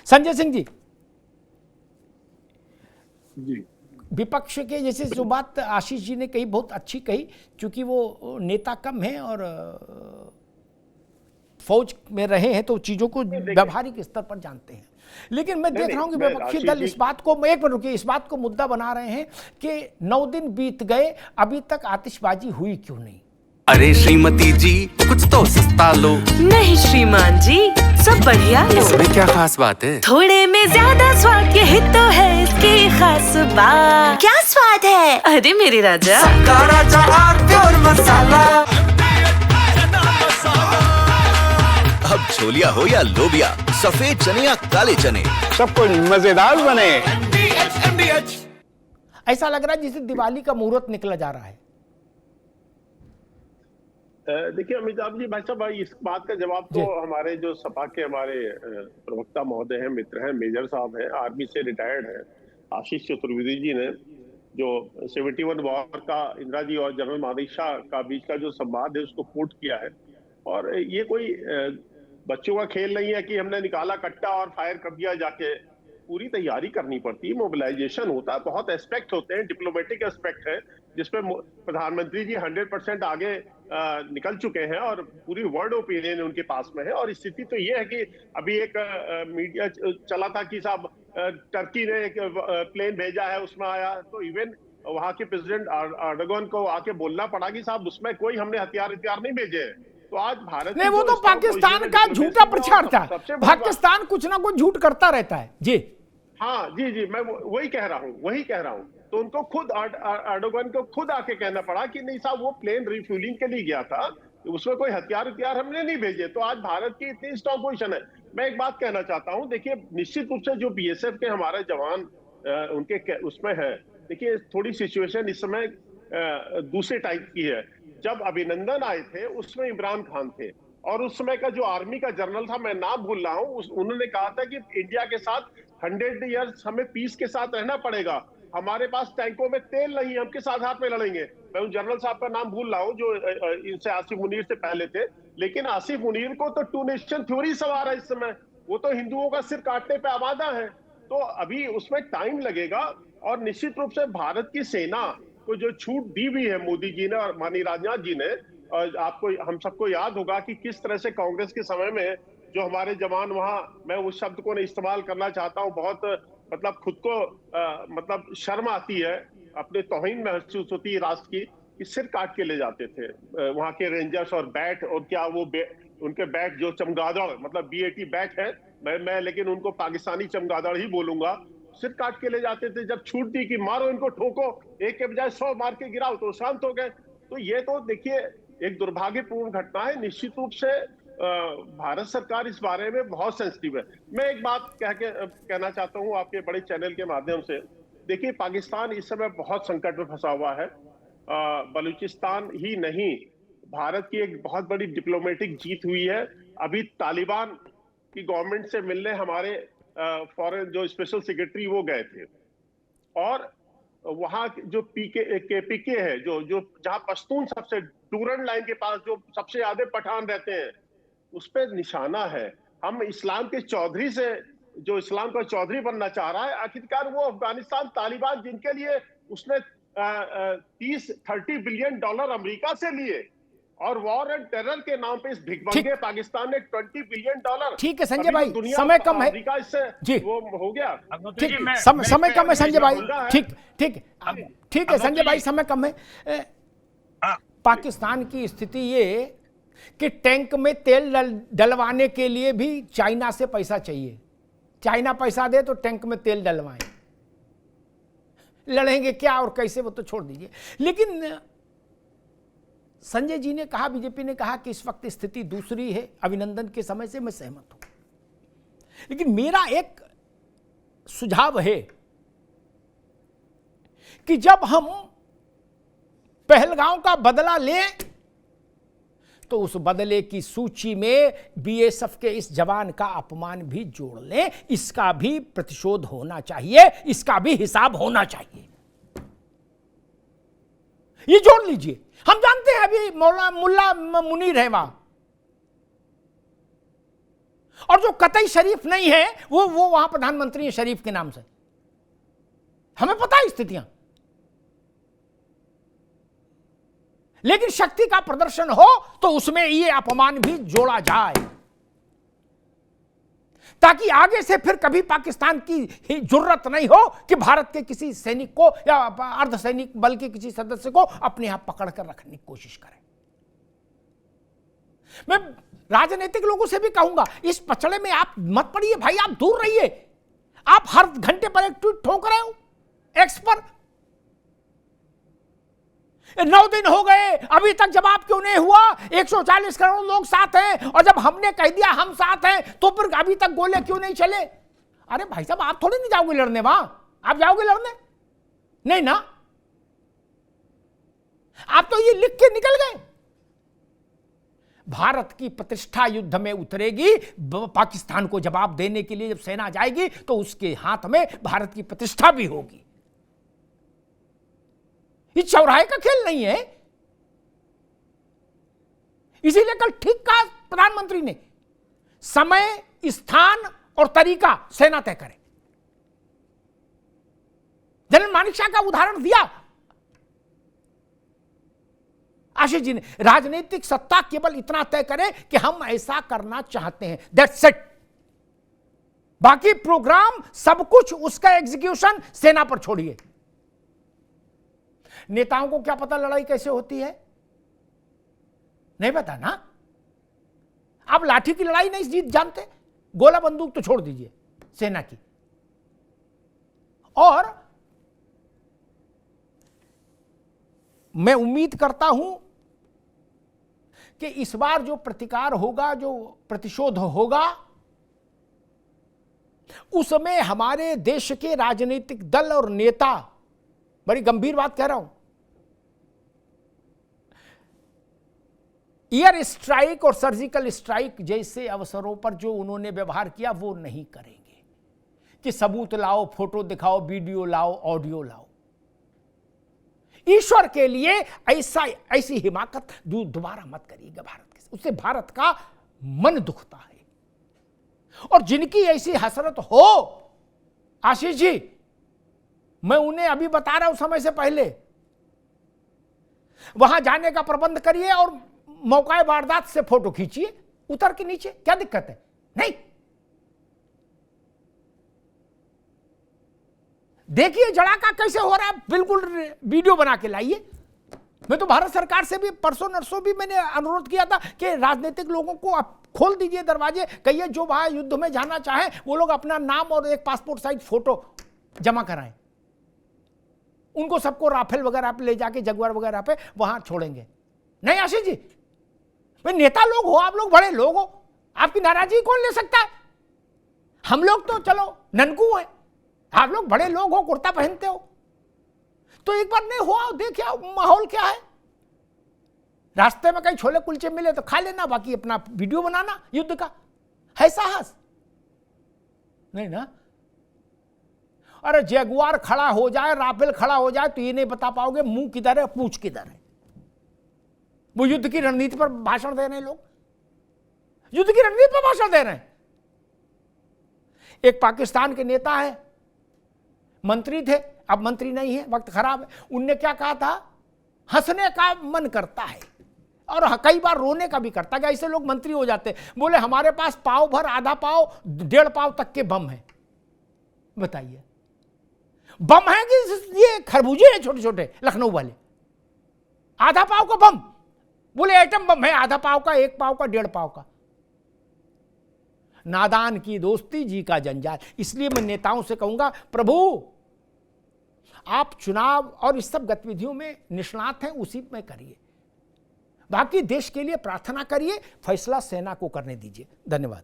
संजय सिंह जी, जी विपक्ष के जैसे जो बात आशीष जी ने कही बहुत अच्छी कही, क्योंकि वो नेता कम हैं और फौज में रहे हैं तो चीजों को व्यवहारिक स्तर पर जानते हैं। लेकिन मैं देख रहा हूं कि विपक्षी दल इस बात को, एक मिनट रुकिए, इस बात को मुद्दा बना रहे हैं कि 9 दिन बीत गए अभी तक आतिशबाजी हुई क्यों नहीं। अरे श्रीमती जी कुछ तो सस्ता लो। नहीं श्रीमान जी, सब बढ़िया लो। इसमें क्या खास बात है? थोड़े में ज्यादा स्वाद, यही तो है इसकी खास बात। क्या स्वाद है? अरे मेरे राजा, सबका राजा आरती और मसाला। अब छोलिया हो या लोबिया, सफेद चने या काले चने, सब कुछ मजेदार बने। ऐसा लग रहा है जैसे दिवाली का मुहूर्त निकला जा रहा है। देखिए अमिताभ जी, भाई साहब, इस बात का जवाब तो हमारे जो सपा के हमारे प्रवक्ता महोदय हैं, मित्र हैं, मेजर साहब हैं, आर्मी से रिटायर्ड हैं, आशीष चतुर्वेदी जी ने जो 71 वॉर का इंदिरा जी और जनरल मानेक शाह का बीच का जो संवाद है उसको कोट किया है। और ये कोई बच्चों का खेल नहीं है कि हमने निकाला कट्टा और फायर कर दिया जाके। पूरी तैयारी करनी पड़ती है, मोबिलाइजेशन होता है, बहुत एस्पेक्ट होते हैं, डिप्लोमेटिक एस्पेक्ट है जिसपे प्रधानमंत्री जी 100% आगे निकल चुके हैं और पूरी वर्ल्ड ओपिनियन उनके पास में है। और स्थिति तो ये है कि अभी एक मीडिया चला था कि साहब टर्की ने एक प्लेन भेजा है, उसमें आया तो इवन वहां के प्रेसिडेंट अर्डोगन को आके बोलना पड़ा कि साहब उसमें कोई हमने हथियार नहीं भेजे हैं। तो आज भारत नहीं, वो तो पाकिस्तान का झूठा प्रचार था। पाकिस्तान कुछ ना कुछ झूठ करता रहता है जी। हाँ जी, मैं वही कह रहा हूँ। तो उनको खुद अर्डोगन को खुद आके कहना पड़ा कि नहीं साहब वो प्लेन रिफ्यूलिंग के लिए गया था, उसमें कोई हथियार हमने नहीं भेजे। तो आज भारत की इतनी स्ट्रॉन्ग पोजीशन है। मैं एक बात कहना चाहता हूँ, देखिए निश्चित रूप से जो बीएसएफ के हमारे जवान उनके उसमें है, देखिए थोड़ी सिचुएशन इस समय दूसरे टाइप की है। जब अभिनंदन आए थे उसमें इमरान खान थे और उस समय का जो आर्मी का जनरल था, मैं नाम भूल रहा हूँ, उन्होंने कहा था कि इंडिया के साथ 100 ईयर्स हमें पीस के साथ रहना पड़ेगा, हमारे पास टैंकों में तेल नहीं, हम किस आधार पे लड़ेंगे। मैं उन जनरल साहब का नाम भूल रहा हूँ जो इनसे आसिफ मुनीर से पहले थे। लेकिन आसिफ मुनीर को तो 2 नेशन थ्योरी सवार है इस समय, वो तो हिंदुओं का सिर काटने पे आमादा है। तो अभी उसमें टाइम लगेगा और निश्चित रूप से भारत की सेना को जो छूट दी हुई है मोदी जी ने और माननीय राजनाथ जी ने, और आपको हम सबको याद होगा कि किस तरह से कांग्रेस के समय में जो हमारे जवान वहां, मैं उस शब्द को नहीं इस्तेमाल करना चाहता हूं, बहुत मतलब खुद को मतलब शर्म आती है, अपने तौहीन महसूस होती है राष्ट्र की, कि सिर काट के ले जाते थे वहां के रेंजर्स और बैट, और क्या वो उनके बैट जो चमगादड़ मतलब BAT बैट है, मैं लेकिन उनको पाकिस्तानी चमगादड़ ही बोलूंगा, सिर काट के ले जाते थे। जब छूट दी कि मारो इनको, ठोको, एक के बजाय 100 मार के गिराओ, तो शांत हो गए। तो ये तो देखिए एक दुर्भाग्यपूर्ण घटना है। निश्चित रूप से भारत सरकार इस बारे में बहुत सेंसिटिव है। मैं एक बात कहना चाहता हूं आपके बड़े चैनल के माध्यम से, देखिए पाकिस्तान इस समय बहुत संकट में फंसा हुआ है। बलूचिस्तान ही नहीं, भारत की एक बहुत बड़ी डिप्लोमेटिक जीत हुई है। अभी तालिबान की गवर्नमेंट से मिलने हमारे फॉरेन जो स्पेशल सेक्रेटरी वो गए थे, और वहां जो KPK है, जो जहां पश्तून सबसे डूरन लाइन के पास जो सबसे ज्यादा पठान रहते हैं, उस पर निशाना है। हम इस्लाम के चौधरी से, जो इस्लाम का चौधरी बनना चाह रहा है, आखिरकार वो अफगानिस्तान तालिबान जिनके लिए उसने 30-30 बिलियन डॉलर अमेरिका से लिए, और वॉर एंड टेरर के नाम पे इस भिखमंगे पाकिस्तान ने 20 बिलियन डॉलर। ठीक है संजय भाई, समय कम है जी, वो हो गया। ठीक, समय कम है संजय भाई। ठीक है संजय भाई, समय कम है। पाकिस्तान की स्थिति ये कि टैंक में तेल डलवाने के लिए भी चाइना से पैसा चाहिए। चाइना पैसा दे तो टैंक में तेल डलवाएं। लड़ेंगे क्या और कैसे वो तो छोड़ दीजिए। लेकिन संजय जी ने कहा, बीजेपी ने कहा कि इस वक्त स्थिति दूसरी है, अभिनंदन के समय से मैं सहमत हूं। लेकिन मेरा एक सुझाव है कि जब हम पहलगांव का बदला लें तो उस बदले की सूची में BSF के इस जवान का अपमान भी जोड़ लें। इसका भी प्रतिशोध होना चाहिए, इसका भी हिसाब होना चाहिए। ये जोड़ लीजिए। हम जानते हैं अभी मुल्ला मुनीर है वहां, और जो कतई शरीफ नहीं है वो वहां प्रधानमंत्री है शरीफ के नाम से। हमें पता है स्थितियां, लेकिन शक्ति का प्रदर्शन हो तो उसमें ये अपमान भी जोड़ा जाए, ताकि आगे से फिर कभी पाकिस्तान की जरूरत नहीं हो कि भारत के किसी सैनिक को या अर्धसैनिक बल के किसी सदस्य को अपने यहां पकड़ कर रखने की कोशिश करें। मैं राजनीतिक लोगों से भी कहूंगा, इस पचड़े में आप मत पड़िए भाई, आप दूर रहिए। आप हर घंटे पर एक ट्वीट ठोक रहे हो एक्स पर। 9 दिन हो गए, अभी तक जवाब क्यों नहीं हुआ? 140 करोड़ लोग साथ हैं, और जब हमने कह दिया हम साथ हैं तो फिर अभी तक गोले क्यों नहीं चले? अरे भाई साहब, आप थोड़ी नहीं जाओगे लड़ने वहां, आप जाओगे लड़ने? नहीं ना, आप तो ये लिख के निकल गए। भारत की प्रतिष्ठा युद्ध में उतरेगी, पाकिस्तान को जवाब देने के लिए जब सेना जाएगी तो उसके हाथ में भारत की प्रतिष्ठा भी होगी। ये चौराहे का खेल नहीं है। इसीलिए कल ठीक कहा प्रधानमंत्री ने, समय, स्थान और तरीका सेना तय करे। जनरल मानेकशॉ का उदाहरण दिया आशीष जी ने। राजनीतिक सत्ता केवल इतना तय करे कि हम ऐसा करना चाहते हैं, दैट्स इट। बाकी प्रोग्राम सब कुछ उसका एग्जीक्यूशन सेना पर छोड़िए। नेताओं को क्या पता लड़ाई कैसे होती है? नहीं पता ना। आप लाठी की लड़ाई नहीं जीत जानते, गोला बंदूक तो छोड़ दीजिए सेना की। और मैं उम्मीद करता हूं कि इस बार जो प्रतिकार होगा, जो प्रतिशोध होगा, उसमें हमारे देश के राजनीतिक दल और नेता, बड़ी गंभीर बात कह रहा हूं, एयर स्ट्राइक और सर्जिकल स्ट्राइक जैसे अवसरों पर जो उन्होंने व्यवहार किया वो नहीं करेंगे कि सबूत लाओ, फोटो दिखाओ, वीडियो लाओ, ऑडियो लाओ। ईश्वर के लिए ऐसी हिमाकत दोबारा मत करिएगा भारत के, उससे भारत का मन दुखता है। और जिनकी ऐसी हसरत हो, आशीष जी, मैं उन्हें अभी बता रहा हूं समय से पहले, वहां जाने का प्रबंध करिए और मौका वारदात से फोटो खींचिए उतर के नीचे, क्या दिक्कत है? नहीं, देखिए जड़ाका कैसे हो रहा है, बिल्कुल वीडियो बना के लाइए। मैं तो भारत सरकार से भी परसों नरसों भी मैंने अनुरोध किया था कि राजनीतिक लोगों को आप खोल दीजिए दरवाजे, कहिए जो वहां युद्ध में जाना चाहे वो लोग अपना नाम और एक पासपोर्ट साइज फोटो जमा कराएं। उनको सबको राफेल वगैरह पे ले जाके, जगुआर वगैरह पे वहां छोड़ेंगे। नहीं आशीष जी, वे नेता लोग हो, आप लोग बड़े लोग हो, आपकी नाराजगी कौन ले सकता है? हम लोग तो चलो ननकू हैं, आप लोग बड़े लोग हो, कुर्ता पहनते हो, तो एक बार नहीं हुआ, देखे आओ माहौल क्या है। रास्ते में कहीं छोले कुलचे मिले तो खा लेना, बाकी अपना वीडियो बनाना युद्ध का, है साहस? नहीं ना। अरे जगुआर खड़ा हो जाए, राफेल खड़ा हो जाए तो ये नहीं बता पाओगे मुंह किधर है, पूंछ किधर है। वो युद्ध की रणनीति पर भाषण दे रहे हैं लोग, युद्ध की रणनीति पर भाषण दे रहे हैं। एक पाकिस्तान के नेता है, मंत्री थे, अब मंत्री नहीं है, वक्त खराब है। उनने क्या कहा था? हंसने का मन करता है और कई बार रोने का भी करता है कि ऐसे लोग मंत्री हो जाते। बोले हमारे पास पाव भर, आधा पाव, 1.5 पाव तक के बम है। बताइए, बम है कि ये खरबूजे हैं छोटे छोटे लखनऊ वाले? आधा पाव का बम, बोले एटम बम है, आधा पाव का, 1 पाव का, 1.5 पाव का। नादान की दोस्ती, जी का जंजाल। इसलिए मैं नेताओं से कहूंगा, प्रभु आप चुनाव और इस सब गतिविधियों में निष्णात हैं, उसी में करिए, बाकी देश के लिए प्रार्थना करिए, फैसला सेना को करने दीजिए। धन्यवाद।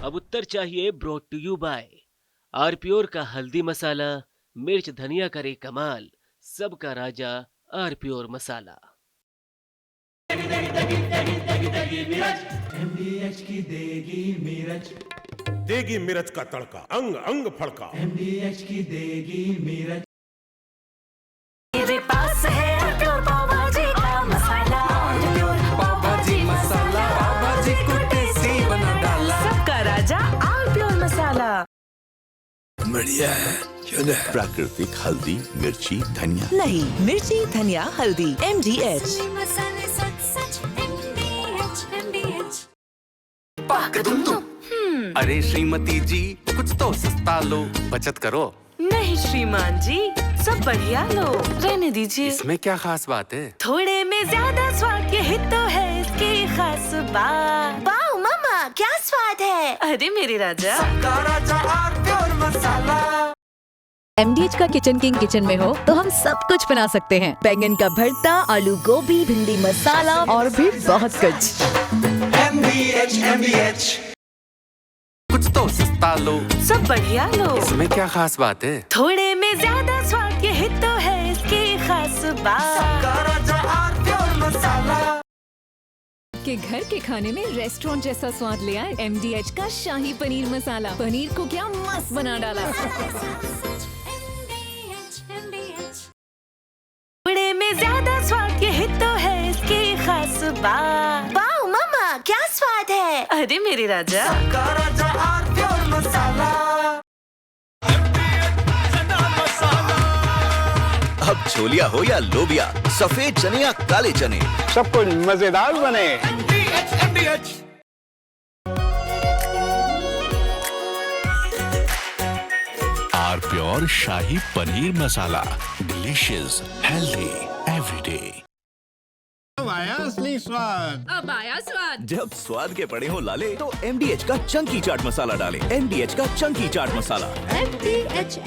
अब उत्तर चाहिए ब्रॉट टू यू बाय आरप्योर का हल्दी मसाला, मिर्च धनिया करे कमाल, सबका राजा आरप्योर मसाला। MDH की देगी मिर्च, देगी मिर्च का तड़का, अंग अंग फड़का। MDH की देगी मिर्च। मेरे पास है बढ़िया है। प्राकृतिक हल्दी, मिर्ची, धनिया। नहीं, मिर्ची, धनिया, हल्दी, MDH। अरे श्रीमती जी कुछ तो सस्ता लो, बचत करो। नहीं श्रीमान जी, सब बढ़िया लो, रहने दीजिए। इसमें क्या खास बात है? थोड़े में ज्यादा स्वाद, यही तो है इसकी खास बात। वाओ मामा, क्या स्वाद है। अरे मेरे राजा, MDH का किचन किंग किचन में हो तो हम सब कुछ बना सकते हैं। बैंगन का भरता, आलू गोभी, भिंडी मसाला और भी बहुत कुछ। MDH कुछ तो सस्ता लो, सब बढ़िया लो। इसमें क्या खास बात है? थोड़े में ज्यादा स्वाद, यही तो है इसकी खास बात। के घर के खाने में रेस्टोरेंट जैसा स्वाद ले आए MDH का शाही पनीर मसाला। पनीर को क्या मस्त बना डाला। थोड़े में ज्यादा स्वाद, यही तो है इसकी खास बात। वाओ मामा, क्या स्वाद है। अरे मेरे राजा, अब छोलिया हो या लोबिया, सफेद चने या काले चने, सब कुछ मजेदार बने। Our pure shahi paneer masala, delicious, healthy everyday. असली स्वाद। अब आया स्वाद। जब स्वाद के पड़े हो लाले तो MDH का चंकी चाट मसाला डालें। MDH का चंकी चाट मसाला। MDH